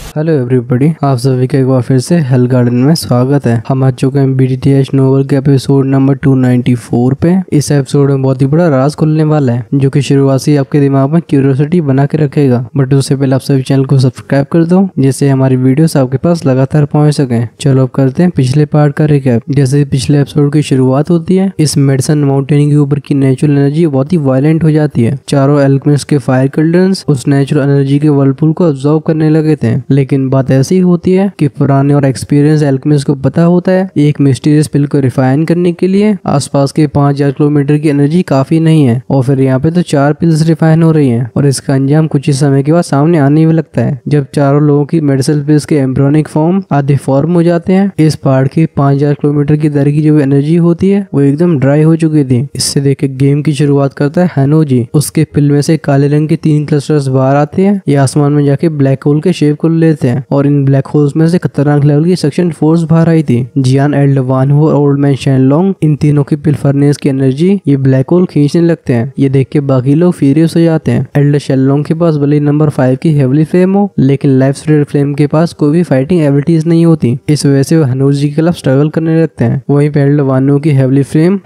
Hello everybody, आप सभी का एक बार फिर से हेल गार्डन में स्वागत है। हम आ चुके हैं BTTH नोवेल के एपिसोड नंबर 294 पे। इस एपिसोड में बहुत ही बड़ा राज खुलने वाला है जो कि शुरुआत से आपके दिमाग में क्यूरियोसिटी बना के रखेगा। बट उससे पहले आप सभी चैनल को सब्सक्राइब कर दो जिससे हमारी वीडियोस आपके पास लगातार पहुंच सके। चलो अब करते हैं पिछले पार्ट का रिकैप। जैसे पिछले एपिसोड की शुरुआत होती है, इस मेडिसन माउंटेन के ऊपर की नेचुरल एनर्जी बहुत ही वायलेंट हो जाती है। चारों एल्केमिस्ट के फायर कल्डर्स उस नेचुरल एनर्जी के वर्लपूल को अब्सॉर्ब करने लगे थे। लेकिन बात ऐसी होती है कि पुराने और एक्सपीरियंस एल्केमिस्ट को पता होता है एक मिस्टीरियस पिल को रिफाइन करने के लिए आसपास के 5000 किलोमीटर की एनर्जी काफी नहीं है, और फिर यहाँ पे तो 4 पिल्स रिफाइन हो रही हैं और इसका अंजाम कुछ ही समय के बाद सामने आने भी लगता है जब चारों लोगों की मेडिसिन पिल्स के एम्ब्रियोनिक फॉर्म आधे फॉर्म हो जाते हैं। इस पहाड़ की 5000 किलोमीटर की दर की जो एनर्जी होती है वो एकदम ड्राई हो चुकी थी। इससे देख के गेम की शुरुआत करता है हैनोजी। उसके पिल में से काले रंग के 3 क्लस्टर्स बाहर आते हैं। ये आसमान में जाके ब्लैक होल के शेप को लेते हैं और इन ब्लैक होल्स में से खतरनाक लेवल की सेक्शन फोर्स बाहर आई थी। जियान, एल्डवानहो और ओल्ड मैन शेनलोंग, इन तीनों की पिल फर्नेस की एनर्जी ये ब्लैक होल खींचने लगते हैं। ये देख के बाकी लोग फ्यूरियस हो जाते हैं। एल्डर शेनलोंग के पास भले नंबर 5 की हेवली फ्लेम हो, लेकिन लाइफ स्प्रेड फ्लेम के पास कोई भी फाइटिंग एबिलिटीज नहीं होती। इस वजह से वो हैनोजी के खिलाफ स्ट्रगल करने लगते हैं। वहीं पे एल्डवानहो की हेवली फ्लेम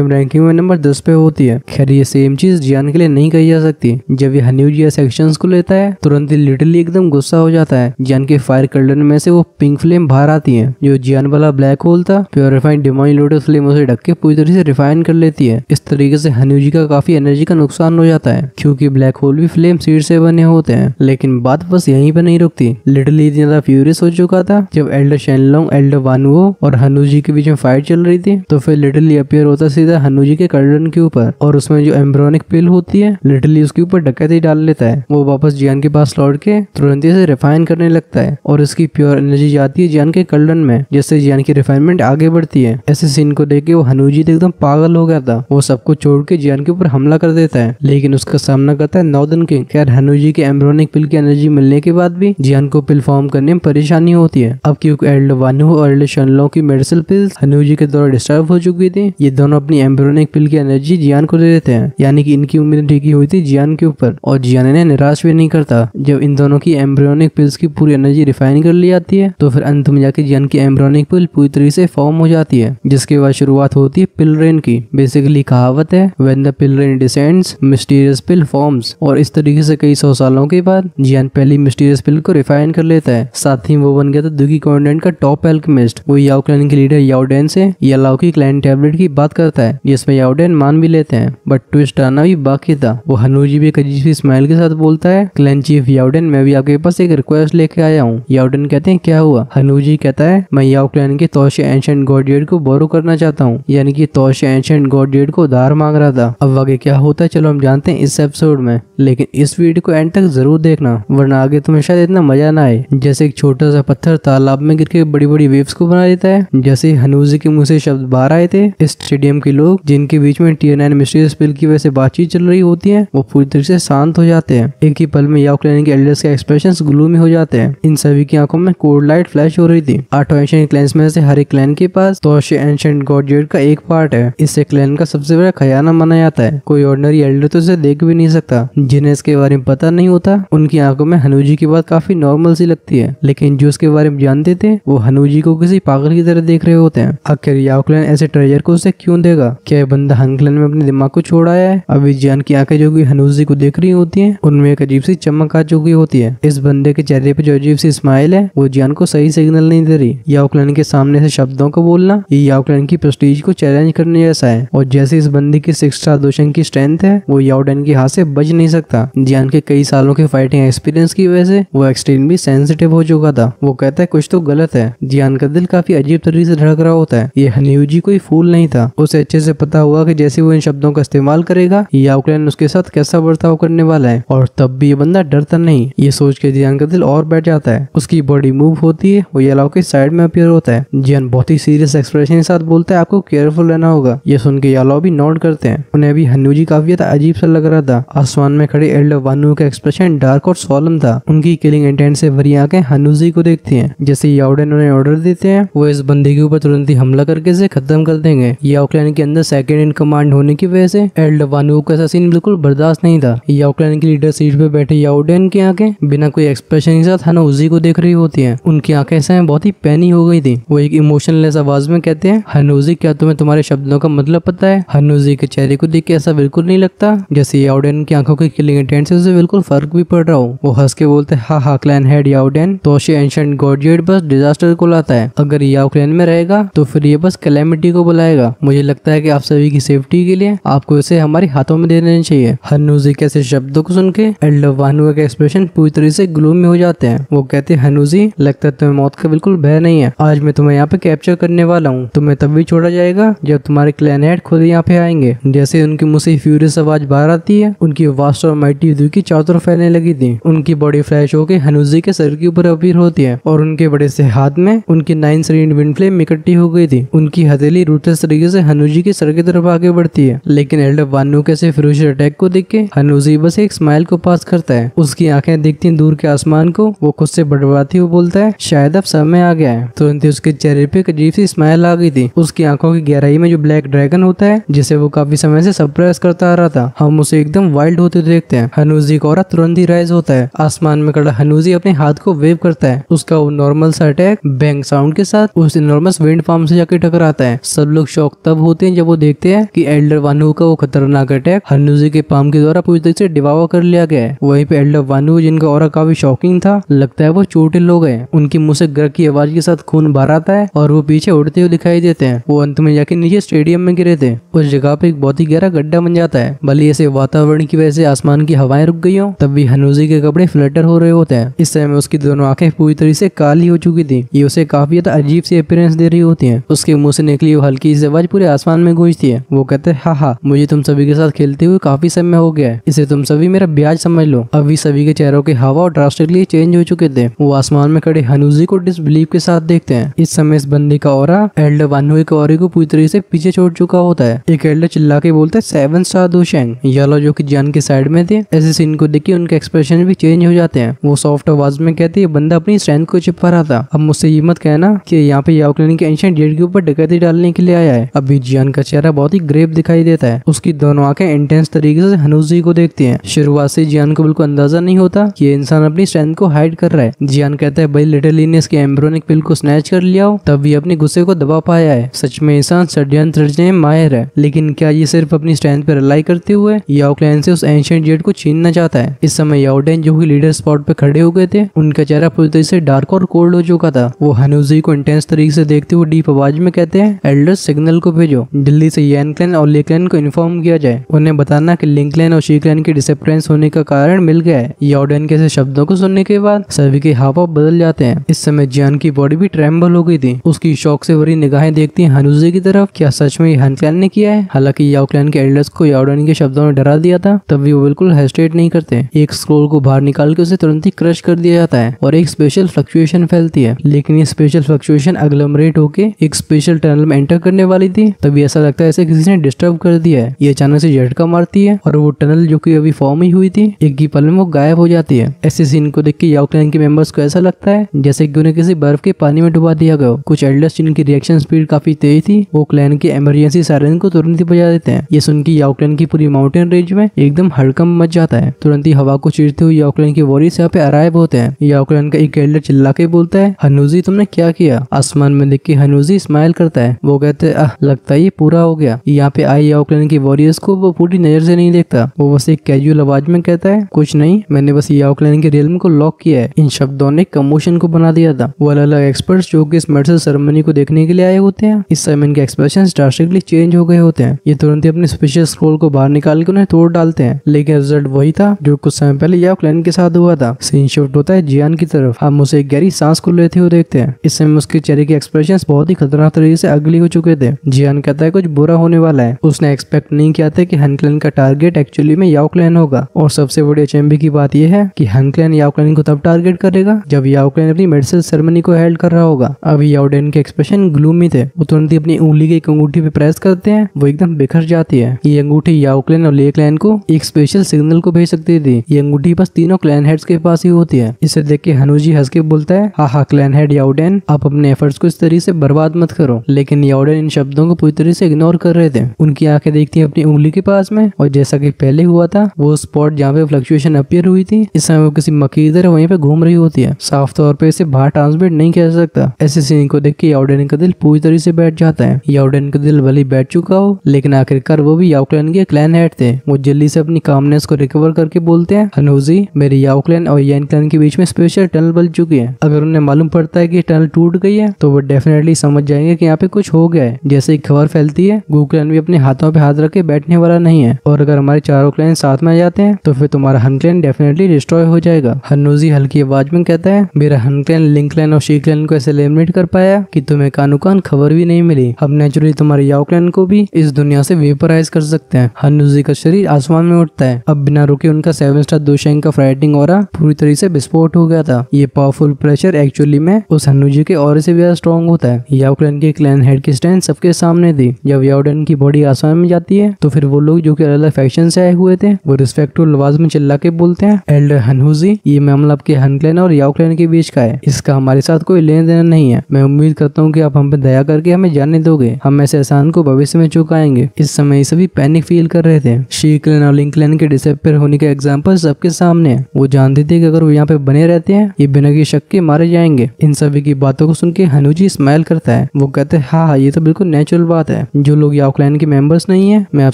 रैंकिंग में नंबर 10 पे होती है। खैर ये सेम चीज जियान के लिए नहीं कही जा सकती। जब ये हैनोजी सेक्शंस को लेता है तुरंत ही लिटरली एकदम गुस्सा हो जाता है। जियान के फायर कल्डर में से वो पिंक फ्लेम बाहर आती है जो जियान वाला ब्लैक होल था। प्योरीफाइड डिवाइन लोटस फ्लेम उसे ढक के पूरी तरह से रिफाइन कर लेती है। इस तरीके से हैनोजी का काफी एनर्जी का नुकसान हो जाता है क्योंकि ब्लैक होल भी फ्लेम सीड से बने होते हैं। लेकिन बात बस यहीं पे नहीं रुकती। लिटरली इतना ज्यादा फ्यूरियस हो चुका था जब एल्डर शेनलोंग, एल्डर वानुओ और हैनोजी के बीच में फाइट चल रही थी तो फिर लिटरली अपीयर होता सीधा हैनोजी के कल्डन के ऊपर और उसमें जो एम्ब्रियोनिक पिल होती है लिटरली उसके ऊपर डकैती डाल लेता है। वो वापस जियान के पास लौट के तुरंत से रिफाइन करने लगता है और इसकी प्योर एनर्जी जाती है जियान के कल्डन में, जिससे जियान की रिफाइनमेंट आगे बढ़ती है। ऐसे सीन को देख के वो हैनोजी एकदम पागल हो गया था। वो सबको छोड़ के जियान के ऊपर हमला कर देता है लेकिन उसका सामना करता है नॉर्दर्न किंग। खैर हैनोजी के एम्ब्रियोनिक पिल की एनर्जी मिलने के बाद भी जियान को पिल फॉर्म करने में परेशानी होती है। अब क्योंकि एल्डर वानुओ और एल्डर शेनलोंग की मेडिसिन पिल्स हैनोजी के द्वारा डिस्टर्ब हो चुकी थी, ये दोनों अपनी एम्ब्रियोनिक पिल की एनर्जी जियान को दे देते हैं। यानी कि इनकी उम्मीद टिकी हुई थी जियान के ऊपर और जियान इन्हें निराश भी नहीं करता। जब इन दोनों की एम्ब्रियोनिक पिल्स की पूरी एनर्जी रिफाइन कर ली जाती है तो फिर अंत में जाके जियान की एम्ब्रियोनिक पिल पूरी तरीके से फॉर्म हो जाती है, जिसके बाद शुरुआत होती है पिल रेन की। बेसिकली कहावत है when the pill rain descends mysterious pill forms. और इस तरीके से कई 100 सालों के बाद जियान पहली मिस्टीरियस पिल को रिफाइन कर लेता है। साथ ही वो बन गया था दुगी कॉन्टिनेंट का टॉप एल्केमिस्ट। वो याओ क्लैन के लीडर याओडेन से यालाओ की क्लैन टैबलेट की बात करता है जिसमें याओडेन मान भी लेते हैं। बट ट्विस्ट आना भी बाकी था। वो हैनोजी भी एक अजीब सी स्माइल के साथ बोलता है, क्लैन चीफ याओडेन, मैं भी आपके पास एक रिक्वेस्ट लेके आया हूँ। याओडेन कहते हैं क्या हुआ? हैनोजी कहता है मैं याओ क्लैन के तोशे एंशिएंट गॉड जेड को बोरो करना चाहता हूँ। यानी कि तोशे एंशिएंट गॉड जेड को उधार मांग रहा था। अब आगे क्या होता है चलो हम जानते हैं इस एपिसोड में, लेकिन इस वीडियो को एंड तक जरूर देखना वरना आगे तुम्हें शायद इतना मजा ना आए। जैसे एक छोटा सा पत्थर तालाब में गिर के बड़ी बड़ी वेव्स को बना देता है, जैसे हैनोजी के मुंह से शब्द बाहर आए थे इस स्टेडियम के लोग जिनके बीच में टियर 9 मिस्टीरियस पिल की वजह से बातचीत चल रही होती है वो पूरी तरह से शांत हो जाते हैं। एक ही पल में याओ क्लैन के एल्डर्स के एक्सप्रेशंस ग्लूमी हो जाते हैं। इन सभी की आंखों में कोल्ड लाइट फ्लैश हो रही थी। 8 एंशिएंट क्लैंस में से हर एक क्लैन के पास तोशे एंशिएंट गॉड जेड का एक पार्ट है। इससे क्लैन का सबसे बड़ा खजाना माना जाता है। कोई ऑर्डिनरी एल्डर तो इसे देख भी नहीं सकता। जिन्हें इसके बारे में पता नहीं होता उनकी आंखों में हैनोजी की बात काफी नॉर्मल सी लगती है, लेकिन जो उसके बारे में जानते थे वो हैनोजी को किसी पागल की तरह देख रहे होते हैं। आखिर याओ क्लैन ऐसे ट्रेजर को उसे क्यों देगा? क्या ये बंदा हान क्लैन में अपने दिमाग को छोड़ आया है? अभी जियान की आंखें जो कि हैनोजी को देख रही होती हैं उनमें एक अजीब सी चमक आ चुकी होती है। इस बंदे के चेहरे पे जो अजीब सी स्माइल है वो जियान को सही सिग्नल नहीं दे रही। याओ क्लैन के सामने से शब्दों को बोलना ये याओ क्लैन की प्रेस्टीज को चैलेंज करने जैसा है। और जैसे इस बंदे की 6 स्टार दोशन की स्ट्रेंथ है वो याओडेन के हाथ से बच नहीं सकता। जियान के कई सालों के फाइटिंग एक्सपीरियंस की वजह से वो एक्सट्रीमली सेंसिटिव हो चुका था। वो कहता है कुछ तो गलत है। जियान का दिल काफी अजीब तरीके से धड़क रहा होता है। ये हैनोजी कोई फूल नहीं था। उसे अच्छे से पता हुआ कि जैसे वो इन शब्दों का इस्तेमाल करेगा याओ क्लैन उसके साथ कैसा बर्ताव करने वाला है, और तब भी ये बंदा डरता नहीं। ये सोच के जियान का दिल और बैठ जाता है। उसकी बॉडी मूव होती है, वो यालाओ के साइड में अपीयर होता है। जियान बहुत ही सीरियस एक्सप्रेशन के साथ बोलता है आपको केयरफुल रहना होगा। ये सुन के यालाओ भी नोट करते हैं। उन्हें भी हैनोजी काफी ज्यादा अजीब सा लग रहा था। आसमान में खड़े एल्डर वानुओ का एक्सप्रेशन डार्क और सोलम था। उनकी किलिंग इंटेंट से भरी आंखें हैनोजी को देखती हैं। जैसे याओडेन उन्हें ऑर्डर देते हैं वो इस बंदे के ऊपर तुरंत ही हमला करके इसे खत्म कर देंगे। याओ क्लैन के अंदर सेकंड इन कमांड होने की वजह से एल्डर वानुओ का सीन बिल्कुल बर्दाश्त नहीं था। याओ क्लैन की लीडर सीट पे बैठे याओडेन की आंखें बिना कोई एक्सप्रेशन के साथ हनोजी को देख रही होती है। उनकी आंखें ऐसे बहुत ही पैनी हो गई थी। वो एक इमोशनलेस आवाज में कहते हैं, हनोजी क्या तुम्हें तुम्हारे शब्दों का मतलब पता है? हनोजी के चेहरे को देख के ऐसा बिल्कुल नहीं लगता जैसे याओडेन की आंखों की किलिंग इंटेंट से उसे बिल्कुल फर्क भी पड़ रहा हो। वो हंस के बोलते हैं, हाँ क्लैन हेड याओडेन, तोशी एंशिएंट गॉडजेट बस डिजास्टर को लाता है। अगर याओ क्लैन में रहेगा तो फिर ये बस कैलेमिटी को बुलाएगा। मुझे लगता है कि आप सभी की सेफ्टी के लिए आपको इसे हमारे हाथों में दे देना चाहिए। हनोजी के ऐसे शब्दों को सुन के एल्डर वानुआ का एक्सप्रेशन पूरी तरह से ग्लूमी हो जाते हैं। वो कहते हैं, हनोजी लगता है तुम्हें मौत का बिल्कुल भय नहीं है। आज मैं तुम्हें यहाँ पे कैप्चर करने वाला हूँ। तुम्हें तब भी छोड़ा जाएगा जब तुम्हारे क्लैन हेड खुद यहाँ पे आएंगे। जैसे उनके मुंह से फ्यूरियस आवाज बाहर आती है, उनकी वास्ट और माइटी की चारों तरफ फैलने लगी थी। उनकी बॉडी फ्लैश होकर हनोजी के सर के ऊपर अपीयर होती है और उनके बड़े से हाथ में उनकी 9 सीरीड विंड फ्लेम इकट्ठी हो गई थी। उनकी हथेली रूथलेस तरीके से हनोजी के सर की तरफ आगे बढ़ती है, लेकिन एल्डर वानु के से फिरोशियस अटैक को देख के हनोजी बस एक स्माइल को पास करता है। उसकी आंखें देखती हैं दूर के आसमान को। वो खुद से बड़बड़ाती हुई बोलता है, शायद अब समय आ गया है। तुरंत ही उसके चेहरे पे एक अजीब सी स्माइल आ गई थी। उसकी आंखों की गहराई में जो ब्लैक ड्रैगन होता है, जिसे वो काफी समय से सप्रेस करता आ रहा था, हम उसे एकदम वाइल्ड होते देखते हैं। हनोजी का ऑरा तुरंत ही राइज होता है। आसमान में खड़ा हनोजी अपने हाथ को वेव करता है। उसका वो नॉर्मल सा अटैक बैंग साउंड के साथ उस इनॉर्मस विंड फार्म से जाके टकराता है। सब लोग शॉक तब होते हैं जब वो देखते हैं कि एल्डर वानु का वो खतरनाक अटैक हनोजी के पाम के द्वारा पूरी तरह से डिवावा कर लिया गया है। वहीं पे एल्डर वानु, जिनका ऑरा काफी शॉकिंग था, लगता है वो चोटिल हो गए। उनकी मुंह से गर की आवाज के साथ खून बाहर आता है और वो पीछे उड़ते हुए दिखाई देते हैं। वो अंत में जाके नीचे स्टेडियम में गिरे थे। उस जगह पे एक बहुत ही गहरा गड्ढा बन जाता है। भले ऐसे वातावरण की वजह से आसमान की हवाएं रुक गई हो, तब भी हनोजी के कपड़े फ्लटर हो रहे होते हैं। इस समय उसकी दोनों आंखें पूरी तरह से काली हो चुकी थी। ये उसे काफी ज्यादा अजीब सी अपीयरेंस दे रही होती है। उसके मुंह से निकली वो हल्की सी आवाज पूरे आसमान में गूंजती है। वो कहते हैं, हाँ मुझे तुम सभी के साथ खेलते हुए काफी समय हो गया है। इसे तुम सभी मेरा ब्याज समझ लो। अभी सभी के चेहरों के हाव ड्रास्टिकली चेंज हो चुके थे। वो आसमान में खड़े हनोजी को डिसबिलीव के साथ देखते हैं। इस समय इस बंदे का ऑरा एल्डर वानु के ऑरे को पूरी तरह से पीछे छोड़ चुका होता है। एक एल्डर चिल्ला के बोलता है, 7 स्टार दोशेंग। येलो जो कि जान के साइड में थे, ऐसे सीन को देख के उनके एक्सप्रेशन भी चेंज हो जाते हैं। वो सॉफ्ट आवाज में कहती है, बंदा अपनी स्ट्रेंथ को छिपा रहा था। अब मुझसे ये मत कहना कि यहाँ पे याओ क्लैन के एंशिएंट जेड के ऊपर डकैती डालने के लिए आया है। अभी जियान का चेहरा बहुत ही ग्रेव दिखाई देता है। उसकी दोनों आंखें इंटेंस तरीके से हनोजी को देखती हैं। शुरुआत से जियान को बिल्कुल अंदाजा नहीं होता कि ये इंसान अपनी स्ट्रेंथ को हाइड कर रहा है। जियान कहता है, भाई लिटरली ने इसके एम्ब्रियोनिक पिल को स्नैच कर लिया हो, तब भी अपने गुस्से को दबा पाया है। सच में इंसान षड्यंत्र रचने में माहिर है। लेकिन क्या ये सिर्फ अपनी स्ट्रेंथ पर रिलाई करते हुए याओ क्लैन से उस एंशिएंट जेड को छीनना चाहता है? इस समय याओडेन, जो कि लीडर स्पॉट पे खड़े हो गए थे, उनका चेहरा पूरी तरह से डार्क और कोल्ड हो चुका था। वो हनोजी को इंटेंस तरीके से देखते हुए डीप आवाज में कहते हैं, एल्डर सिग्नल को भेजो, दिल्ली से यान क्लैन और ले क्लैन को इन्फॉर्म किया जाए। उन्हें बताना कि लिंक क्लैन और शी क्लैन के डिसअपीयरेंस होने का कारण मिल गया है। याओडेन के ऐसे शब्दों को सुनने के बाद सभी के हाव बदल जाते हैं। इस समय जियान की बॉडी भी ट्रेम्बल हो गई थी। उसकी शौक से भरी निगाहें देखती हैं हनोजी की तरफ। क्या सच में हान क्लैन ने किया है? हालांकि याओ क्लैन के एल्डर्स को याओडेन के शब्दों में डरा दिया था, तब भी वो बिल्कुल हेजिटेट नहीं करते। एक स्क्रोल को बाहर निकाल के उसे तुरंत ही क्रश कर दिया जाता है और एक स्पेशल फ्लक्चुएशन फैलती है। लेकिन ये स्पेशल फ्लक्चुएशन अग्लोमरेट होके एक स्पेशल टनल में एंटर करने वाली थी, तभी ऐसा लगता है जैसे किसी ने डिस्टर्ब कर दिया है। ये अचानक से झटका मारती है और वो टनल जो कि अभी फॉर्म ही हुई थी, एक ही पल में वो गायब हो जाती है। ऐसे सीन को देख के याओ क्लैन के मेंबर्स को ऐसा लगता है जैसे कि उन्हें किसी बर्फ के पानी में डुबा दिया गया। कुछ एल्डर्स जिनकी रिएक्शन स्पीड काफी तेज थी, वो क्लैन के इमरजेंसी सायरन को तुरंत ही बजा देते हैं। ये सुन के याओ क्लैन की पूरी माउंटेन रेंज में एकदम हड़कंप मच जाता है। तुरंत ही हवा को चीरते हुए याओ क्लैन के वॉरियर्स यहाँ पे अराइव होते हैं। याओ क्लैन का एक एल्डर चिल्ला के बोलता है, हनोजी तुमने क्या किया? आसमान में देख के हनोजी स्माइल करता है। वो कहते हैं, लगता है ये पूरा हो गया। यहाँ पे आए याओ क्लैन के वॉरियर्स को वो पूरी नजर से नहीं देखता। वो बस एक कैजुअल आवाज में कहता है, कुछ नहीं, मैंने बस याओ क्लैन के रियल्म को लॉक किया है। इन शब्दों ने कमोशन को बना दिया था। वो अलग अलग एक्सपर्ट्स जो कि इस मेडिसिन सेरेमनी को देखने के लिए आए होते हैं, इस समय इनके एक्सप्रेशंस ड्रास्टिकली चेंज हो गए होते हैं। ये तुरंत ही अपने स्पेशल स्क्रोल को बाहर निकाल के उन्हें तोड़ डालते हैं। लेकिन रिजल्ट वही था जो कुछ समय पहले याओ क्लैन के साथ हुआ था। सीन शिफ्ट होता है जियान की तरफ। हम उसे एक गहरी सांस को लेते हुए देखते हैं। इस समय उसके चेहरे के एक्सप्रेशंस बहुत ही खतरनाक तरीके से अगली हो चुके थे। जियान कहता है कुछ बुरा होने वाला है। उसने एक्सपेक्ट नहीं किया था कि हान क्लैन का टारगेट एक्चुअली में याओ क्लैन होगा। और सबसे बड़ी अचंभे की बात यह है कि हान क्लैन याओ क्लैन को तब टारगेट करेगा जब याओ क्लैन अपनी मेडिसिन सेरेमनी को हेल्ड कर रहा होगा। अभी याओडेन के एक्सप्रेशन ग्लूमी थे। वो तुरंत ही अपनी उंगली की एक अंगूठी पे प्रेस करते हैं, वो एकदम बिखर जाती है। ये अंगूठी याओ क्लैन और ले क्लैन को एक स्पेशल सिग्नल को भेज सकती थी। ये अंगूठी बस तीनों क्लैन हेड्स के पास ही होती है। इसे देख के हनोजी हंस के बोलता है, हाँ क्लैन हेड याओडेन, आप अपने एफर्ट्स को इस तरीके से बर्बाद मत करो। लेकिन याओडेन इन शब्दों को पूरी तरह से इग्नोर कर रहे थे। उनकी आंखें देखती है अपनी उंगली के पास में, और जैसा कि पहले हुआ था वो स्पॉट जहाँ पे फ्लक्चुएशन अपीयर हुई थी, इस समय वो किसी मकीदर वहीं पे घूम रही होती है। साफ तौर पे इसे बाहर ट्रांसमिट नहीं किया जा सकता। ऐसे सीन को देख के याओडेन का दिल पूरी तरह से बैठ जाता है। याओडेन का दिल भले बैठ चुका हो, लेकिन आखिरकार वो भी याओ क्लैन के क्लैन हेड थे। वो जल्दी से अपनी कामनेस को रिकवर करके बोलते हैं, हनूजी, मेरे याओ क्लैन और येन क्लैन के बीच में स्पेशल टनल बन चुकी है। अगर उन्हें मालूम पड़ता है कि टनल टूट गई है तो वो डेफिनेटली समझ जाएंगे कि यहाँ पे कुछ हो गया है। जैसे ही खबर फैलती है, गू क्लैन भी अपने हाथों पे हाथ रख के बैठने वाला नहीं है, और अगर हमारे चारों क्लैन साथ में आ जाते हैं तो फिर तुम्हारा हन क्लैन डेफिनेटली डिस्ट्रॉय हो जाएगा। हनूजी हल्की आवाज में कहता है, मेरा हन क्लैन लिंक क्लैन और शी क्लैन को ऐसे एलिमिनेट कर पाया कि तुम्हें कानो कान खबर भी नहीं मिली। हम नेचुरली तुम्हारे याओ क्लैन को भी इस दुनिया से वेपराइज कर सकते हैं। हनूजी का शरीर आसमान में उठता है। अब बिना रुके उनका 7 स्टार दोशेंग का फ्राइटिंग ऑरा पूरी तरह से विस्फोट हो गया था। ये पावरफुल प्रेशर एक्चुअली में उस हनूजी के ऑरे से भी ज्यादा स्ट्रॉन्ग होता है। याओ क्लैन के क्लैन हेड की स्टैंड सबके सामने थी। जब याओडेन की बॉडी आसमान में जाती है तो फिर वो लोग जो कि अलग अलग फैक्शन से आए हुए थे वो रिस्पेक्टफुल आवाज में चिल्ला के बोलते हैं, एल्डर हनूजी, ये मामला आपके हन क्लैन और याओ क्लैन के बीच का है। इसका हमारे साथ कोई लेना देना नहीं है। मैं उम्मीद करता हूँ कि आप हम पे दया करके हमें जाने दोगे। हम ऐसे एहसान को भविष्य में चुकाएंगे। इस समय सभी पैनिक फील कर रहे थे। शी क्लैन और लिंक क्लैन के डिसअपीयर होने के एग्जाम्पल सबके सामने है। वो जानते थे कि अगर वो यहाँ पे बने रहते हैं ये बिना की शक के मारे जाएंगे। इन सभी की बातों को सुन के हनूजी स्माइल करता है। वो कहते हैं, हाँ ये तो बिल्कुल नेचुरल बात है। जो लोग याओ क्लैन के मेंबर्स नहीं है, मैं आप